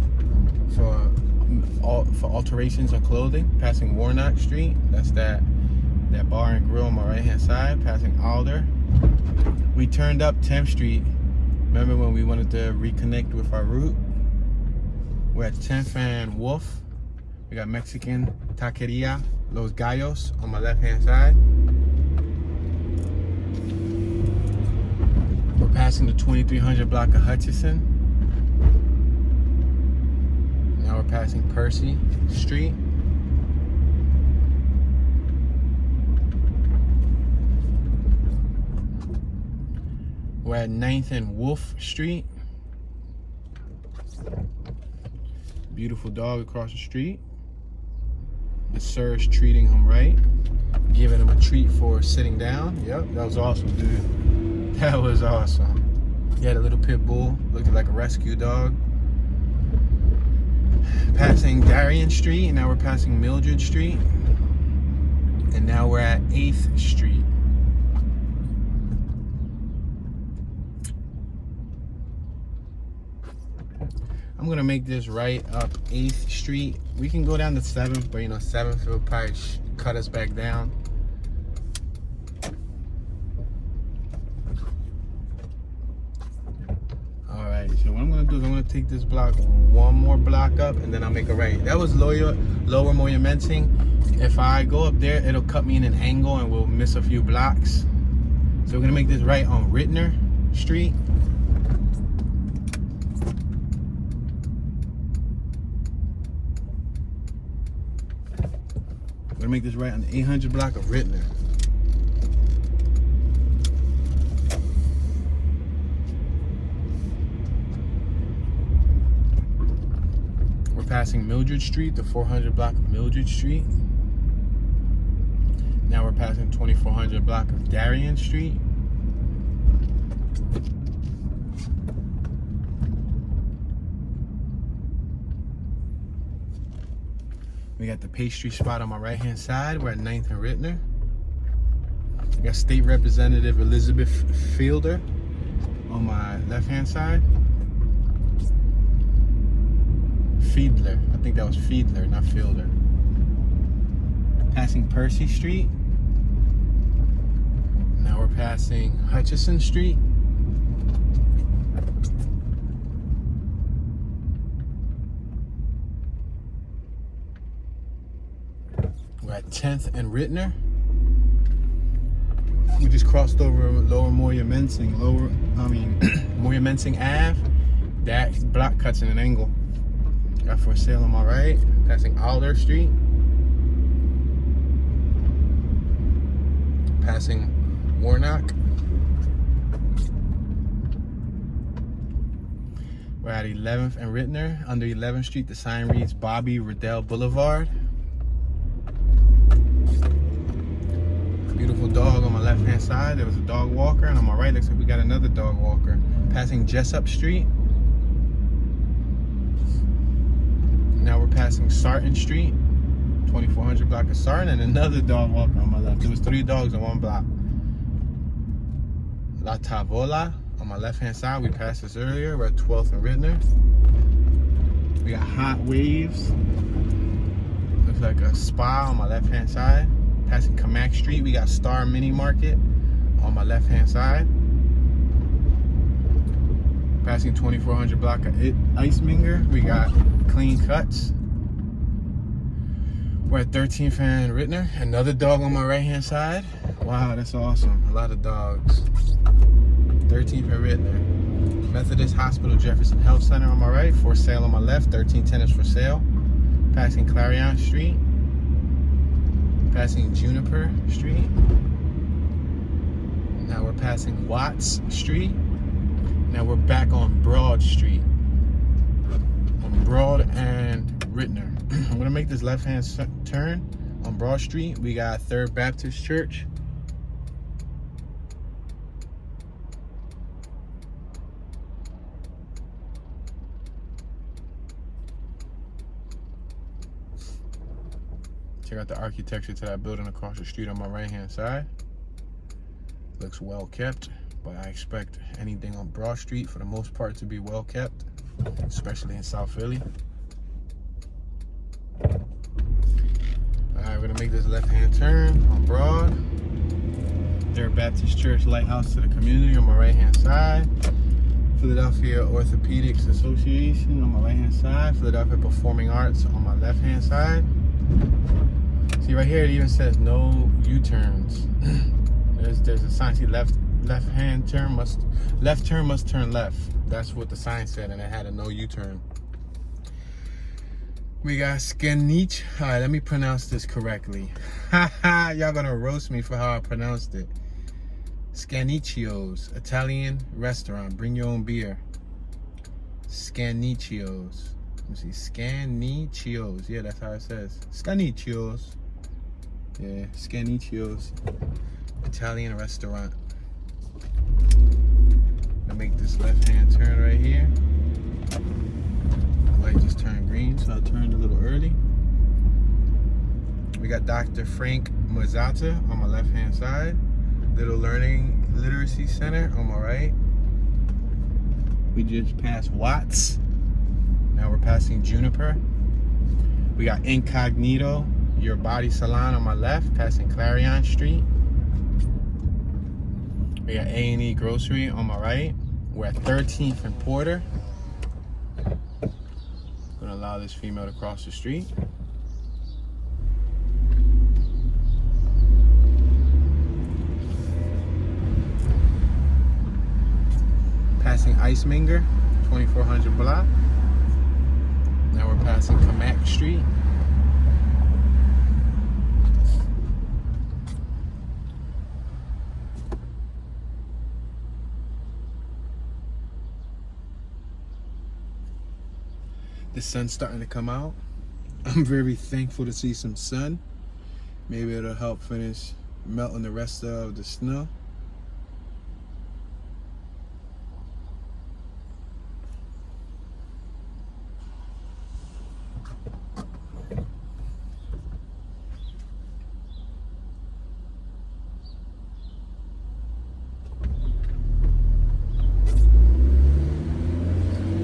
for alterations of clothing. Passing Wharton Street. That's that bar and grill on my right-hand side. Passing Alder. We turned up 10th Street. Remember when we wanted to reconnect with our route? We're at 10th and Wolf. We got Mexican Taqueria Los Gallos on my left-hand side. We're passing the 2300 block of Hutchinson. Now we're passing Percy Street. We're at 9th and Wolf Street. Beautiful dog across the street. The sir's treating him right, giving him a treat for sitting down. Yep, that was awesome, dude. That was awesome. He had a little pit bull, looked like a rescue dog. Passing Darien Street, and now we're passing Mildred Street. And now we're at 8th Street. I'm gonna make this right up 8th Street. We can go down to 7th, but you know, 7th will probably cut us back down. All right, so what I'm gonna do is I'm gonna take this block one more block up, and then I'll make a right. That was lower Moyamensing. If I go up there, it'll cut me in an angle and we'll miss a few blocks. So we're gonna make this right on Rittner Street. We're gonna make this right on the 800 block of Rittner. We're passing Mildred Street, the 400 block of Mildred Street. Now we're passing 2400 block of Darien Street. We got the pastry spot on my right-hand side. We're at 9th and Rittner. We got State Representative Elizabeth Fielder on my left-hand side. Fiedler. I think that was Fiedler, not Fielder. Passing Percy Street. Now we're passing Hutchinson Street. We're at 10th and Rittner. We just crossed over Lower Moyamensing, Moyamensing Ave. That block cuts in an angle. Got for sale on my right. Passing Alder Street. Passing Warnock. We're at 11th and Rittner. Under 11th Street, the sign reads Bobby Riddell Boulevard. Beautiful dog on my left-hand side. There was a dog walker, and on my right, looks like we got another dog walker. Passing Jessup Street. Now we're passing Sarton Street, 2400 block of Sarton, and another dog walker on my left. There was 3 dogs on one block. La Tavola on my left-hand side. We passed this earlier. We're at 12th and Rittner. We got Hot Waves. Looks like a spa on my left-hand side. Passing Kamak Street, we got Star Mini Market on my left-hand side. Passing 2400 block of Isminger, we got Clean Cuts. We're at 13th and Rittner. Another dog on my right hand side. Wow, that's awesome. A lot of dogs. 13th and Rittner. Methodist Hospital, Jefferson Health Center on my right. For sale on my left. 13 tenants for sale. Passing Clarion Street. Passing Juniper Street. Now we're passing Watts Street. Now we're back on Broad Street. On Broad and Rittner. I'm gonna make this left-hand turn on Broad Street. We got Third Baptist Church. Check out the architecture to that building across the street on my right-hand side. Looks well kept, but I expect anything on Broad Street for the most part to be well kept, especially in South Philly. Alright, we're gonna make this left-hand turn on Broad. Third Baptist Church Lighthouse to the community on my right-hand side. Philadelphia Orthopedics Association on my right-hand side. Philadelphia Performing Arts on my left-hand side. See right here, it even says no U-turns. There's a sign. See, left turn must turn left. That's what the sign said, and it had a no U-turn. We got Scanichios. All right, let me pronounce this correctly. Haha, y'all gonna roast me for how I pronounced it. Scanichios, Italian restaurant. Bring your own beer. Scanichios. Let me see. Scanichios. Yeah, that's how it says. Scanichios. Yeah, Scanichios. Italian restaurant. Gonna make this left-hand turn right here. Light just turned green, so I turned a little early. We got Dr. Frank Mazzata on my left-hand side. Little Learning Literacy Center on my right. We just passed Watts. Now we're passing Juniper. We got Incognito, Your Body Salon on my left, passing Clarion Street. We got A&E Grocery on my right. We're at 13th and Porter. Gonna allow this female to cross the street. Passing Isminger, 2400 block. Now we're passing Kamak Street. The sun's starting to come out. I'm very thankful to see some sun. Maybe it'll help finish melting the rest of the snow.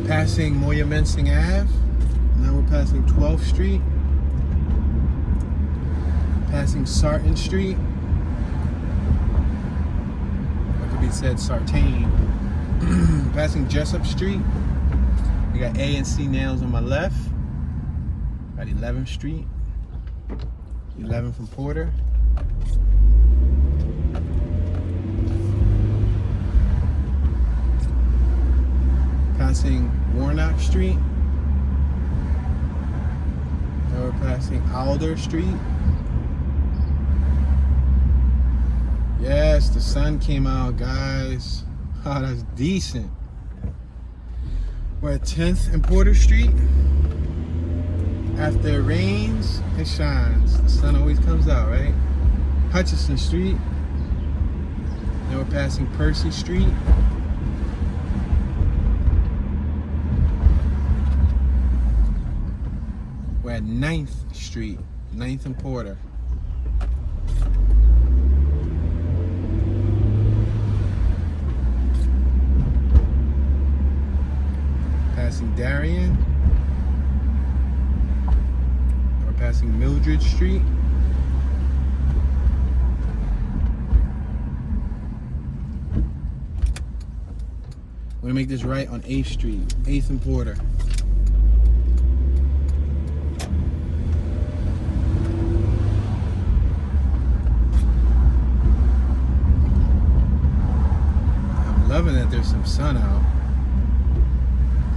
Passing Moyamensing Ave. Now we're passing 12th Street. Passing Sarton Street. Or could be said Sartain. Passing Jessup Street. We got A and C nails on my left. Got 11th Street. 11 from Porter. Passing Warnock Street. Now we're passing Alder Street. Yes, the sun came out, guys. Oh, that's decent. We're at 10th and Porter Street. After it rains, it shines. The sun always comes out, right? Hutchinson Street. Now we're passing Percy Street. We're at 9th Street, 9th and Porter. Passing Darien. We're passing Mildred Street. gonna make this right on 8th Street, 8th and Porter. I'm loving that there's some sun out.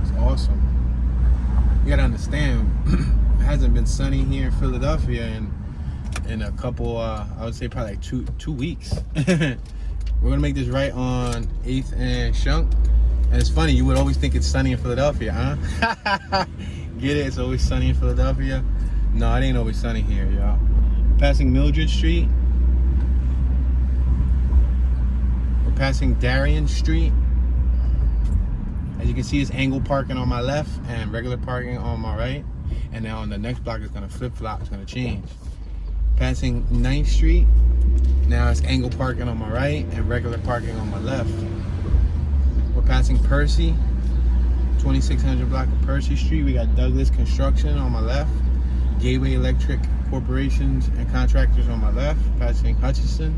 It's awesome. You gotta understand, it hasn't been sunny here in Philadelphia in a couple, I would say probably like two weeks. We're gonna make this right on 8th and Shunk. And it's funny, you would always think it's sunny in Philadelphia, huh? Get it? It's always sunny in Philadelphia. No, it ain't always sunny here, y'all. Passing Mildred Street. We're passing Darien Street. As you can see, it's angle parking on my left and regular parking on my right. And now on the next block, it's gonna flip-flop, it's gonna change. Passing 9th Street. Now it's angle parking on my right and regular parking on my left. We're passing Percy, 2600 block of Percy Street. We got Douglas Construction on my left, Gateway Electric Corporations and Contractors on my left. Passing Hutchinson.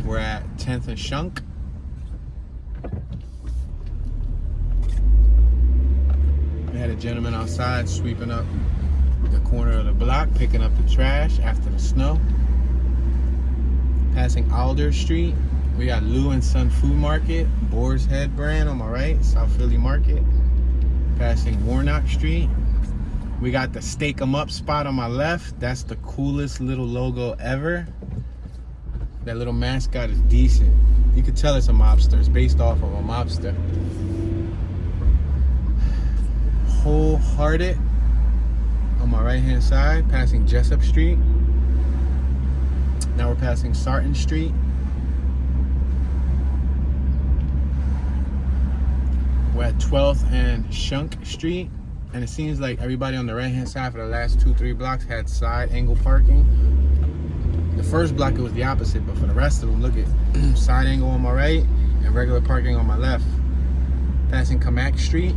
We're at 10th and Shunk. We had a gentleman outside sweeping up the corner of the block, picking up the trash after the snow. Passing Alder Street. We got Lou and Son Food Market, Boar's Head brand on my right, South Philly Market. Passing Wharton Street. We got the Stake 'em Up spot on my left. That's the coolest little logo ever. That little mascot is decent. You could tell it's a mobster. It's based off of a mobster. Wholehearted on my right hand side, passing Jessup Street. Now we're passing Sarton Street. We're at 12th and Shunk Street, and it seems like everybody on the right hand side for the last 2-3 blocks had side angle parking. The first block it was the opposite, but for the rest of them, look at side angle on my right and regular parking on my left. Passing Kamak Street.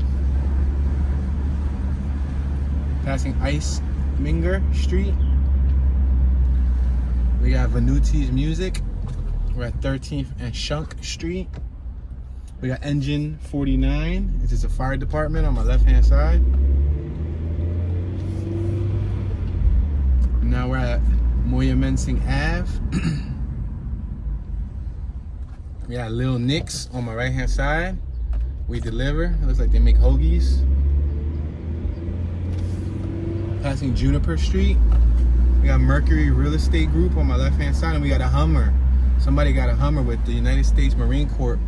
Passing Isminger Street. We got Venuti's Music. We're at 13th and Shunk Street. We got Engine 49. This is a fire department on my left-hand side. Now we're at Moyamensing Ave. We got Lil Nick's on my right-hand side. We deliver. It looks like they make hoagies. Passing Juniper Street. We got Mercury Real Estate Group on my left-hand side, and we got a Hummer. Somebody got a Hummer with the United States Marine Corps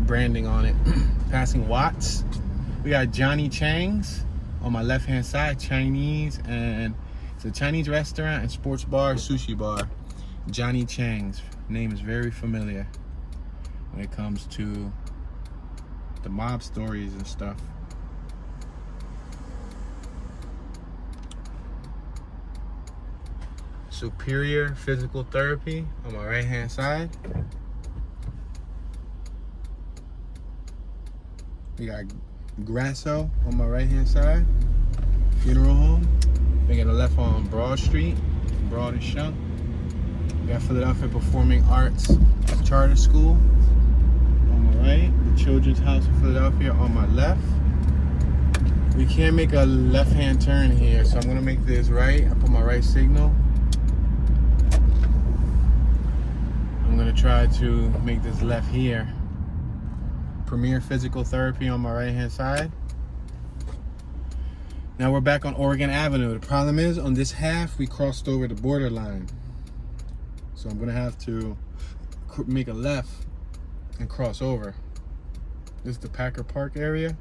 branding on it. Passing Watts. We got Johnny Chang's on my left-hand side, Chinese, and it's a Chinese restaurant and sports bar, sushi bar. Johnny Chang's name is very familiar when it comes to the mob stories and stuff. Superior Physical Therapy on my right hand side. We got Grasso on my right hand side. Funeral home. We got a left on Broad Street, Broad and Shunk. We got Philadelphia Performing Arts Charter School on my right. The Children's House of Philadelphia on my left. We can't make a left hand turn here, so I'm gonna make this right. I put my right signal. I'm gonna try to make this left here. Premier Physical Therapy on my right hand side. Now we're back on Oregon Avenue. The problem is on this half we crossed over the borderline. So I'm gonna have to make a left and cross over. This is the Packer Park area.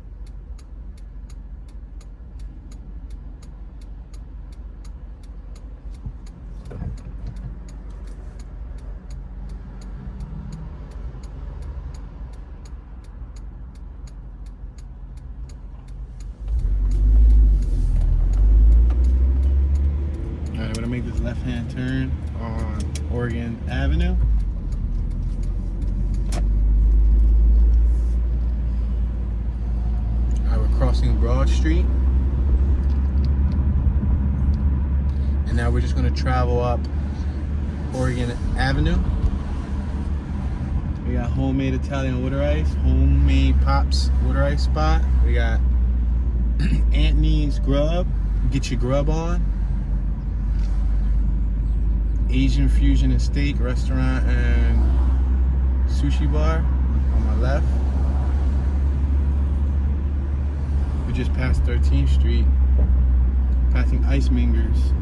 Make this left-hand turn on Oregon Avenue. All right, we're crossing Broad Street. And now we're just gonna travel up Oregon Avenue. We got homemade Italian water ice, homemade Pops water ice spot. We got Anthony's Grub, get your grub on. Asian Fusion and Steak Restaurant and Sushi Bar on my left. We just passed 13th Street, passing Ismingers.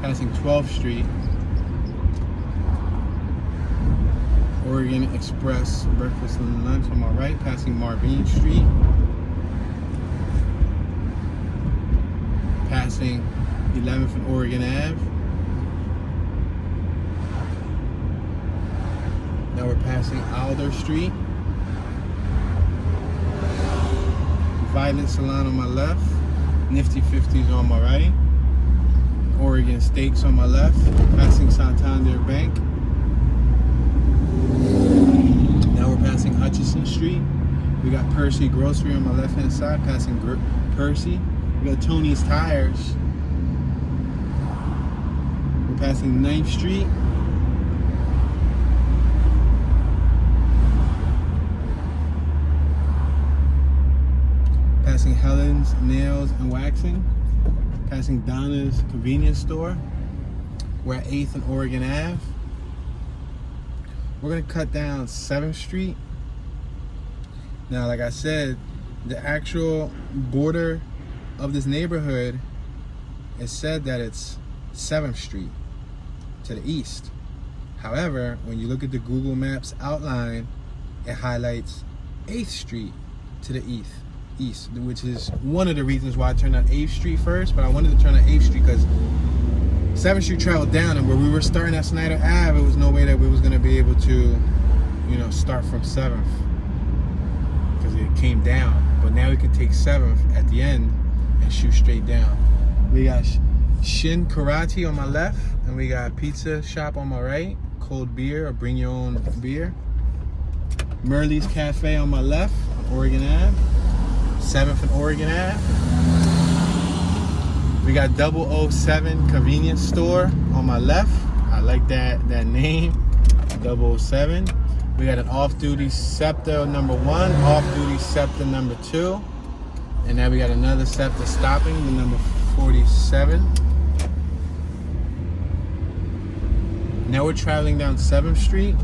Passing 12th Street. Oregon Express breakfast and lunch on my right, passing Marvine Street, passing 11th and Oregon Ave. Now we're passing Alder Street, Violet Salon on my left, Nifty 50s on my right, Oregon Steaks on my left, passing Santander Bank. Now we're passing Hutchinson Street. We got Percy Grocery on my left hand side, passing Percy. We got Tony's Tires. We're passing 9th Street. Passing Helen's Nails and Waxing. Passing Donna's Convenience Store. We're at 8th and Oregon Ave. We're gonna cut down 7th Street. Now, like I said, the actual border of this neighborhood, it said that it's 7th Street to the east. However, when you look at the Google Maps outline, it highlights 8th Street to the east, which is one of the reasons why I turned on 8th Street first, but I wanted to turn on 8th Street because 7th Street traveled down, and where we were starting at Snyder Ave, it was no way that we was going to be able to, start from 7th because it came down. But now we can take 7th at the end and shoot straight down. We got Shin Karate on my left, and we got Pizza Shop on my right, cold beer or bring your own beer. Merle's Cafe on my left, Oregon Ave, 7th and Oregon Ave. We got 007 Convenience Store on my left. I like that name, 007. We got an off-duty Septa number 1, off-duty Septa number 2. And now we got another Septa stopping, the number 47. Now we're traveling down 7th Street.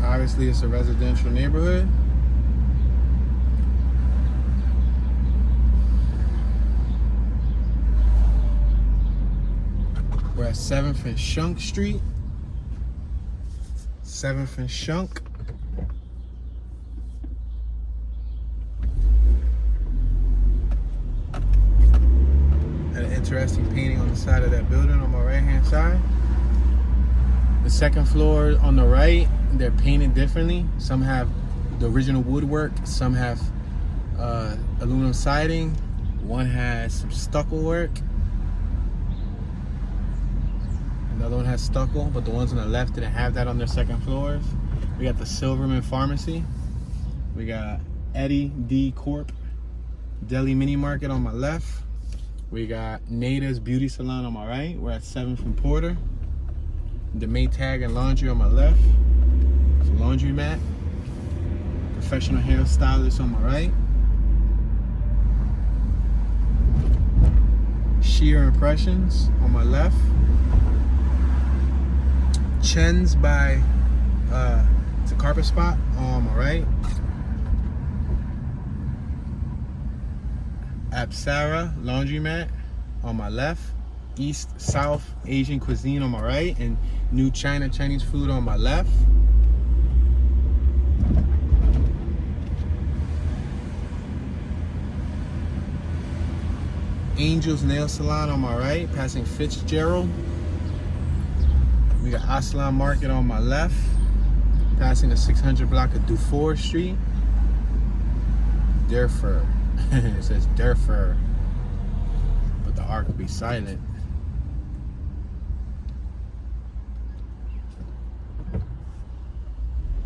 Obviously, it's a residential neighborhood. We're at 7th and Shunk Street. 7th and Shunk. An interesting painting on the side of that building on my right hand side. The second floor on the right, they're painted differently. Some have the original woodwork, some have aluminum siding, one has some stucco work. Another one has stucco, but the ones on the left didn't have that on their second floors. We got the Silverman Pharmacy. We got Eddie D Corp Deli Mini Market on my left. We got Nada's Beauty Salon on my right. We're at 7th and Porter. The Maytag and Laundry on my left. It's a laundromat. Professional hairstylist on my right. Sheer Impressions on my left. Chen's by it's a carpet spot on my right. Apsara Laundromat on my left. East South Asian Cuisine on my right, and New China Chinese food on my left. Angel's Nail Salon on my right, passing Fitzgerald. We got Aslan Market on my left, passing the 600 block of Dufour Street. Durfur. It says Durfur, but the R could be silent.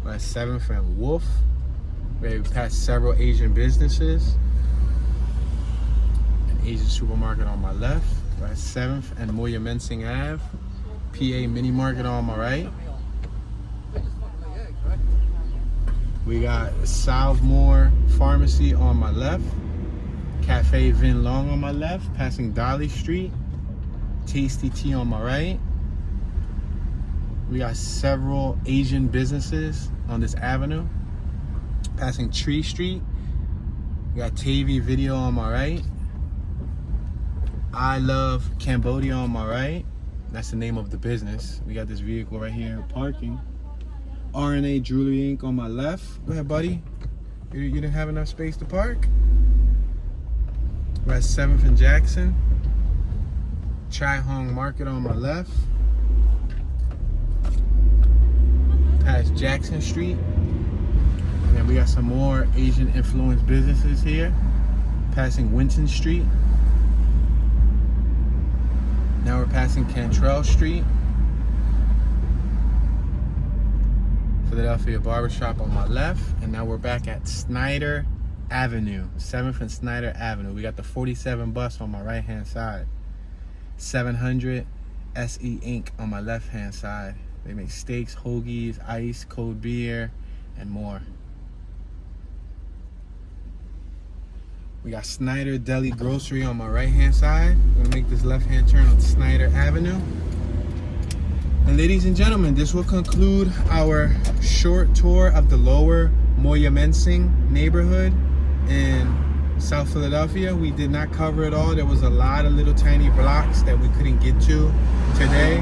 We're at 7th and Wolf, where we passed several Asian businesses. Asian supermarket on my left. We're at 7th and Moyamensing Ave. PA mini market on my right. We got Salvemore Pharmacy on my left. Cafe Vin Long on my left, passing Dolly Street. Tasty Tea on my right. We got several Asian businesses on this avenue. Passing Tree Street. We got TV Video on my right. I Love Cambodia on my right. That's the name of the business. We got this vehicle right here parking. RNA Jewelry Inc. on my left. Go ahead, buddy. You didn't have enough space to park? We're at 7th and Jackson. Chai Hong Market on my left. Past Jackson Street. And then we got some more Asian influenced businesses here. Passing Wharton Street. Now we're passing Cantrell Street. Philadelphia Barbershop on my left. And now we're back at Snyder Avenue. 7th and Snyder Avenue. We got the 47 bus on my right hand side. 700 SE Inc. on my left hand side. They make steaks, hoagies, ice, cold beer, and more. We got Snyder Deli Grocery on my right hand side. We're gonna make this left hand turn on Snyder Avenue. And ladies and gentlemen, this will conclude our short tour of the lower Moyamensing neighborhood in South Philadelphia. We did not cover it all. There was a lot of little tiny blocks that we couldn't get to today.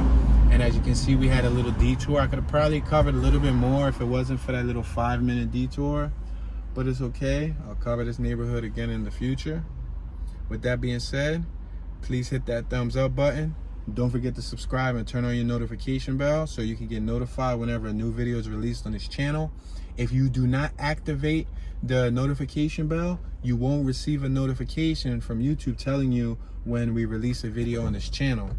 And as you can see, we had a little detour. I could have probably covered a little bit more if it wasn't for that little 5-minute detour. But it's okay. I'll cover this neighborhood again in the future. With that being said, please hit that thumbs up button. Don't forget to subscribe and turn on your notification bell so you can get notified whenever a new video is released on this channel. If you do not activate the notification bell, you won't receive a notification from YouTube telling you when we release a video on this channel.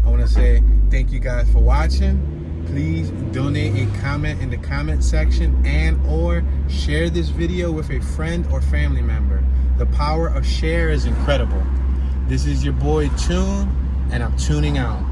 I want to say thank you guys for watching. Please donate a comment in the comment section and or share this video with a friend or family member. The power of share is incredible. This is your boy Tune, and I'm tuning out.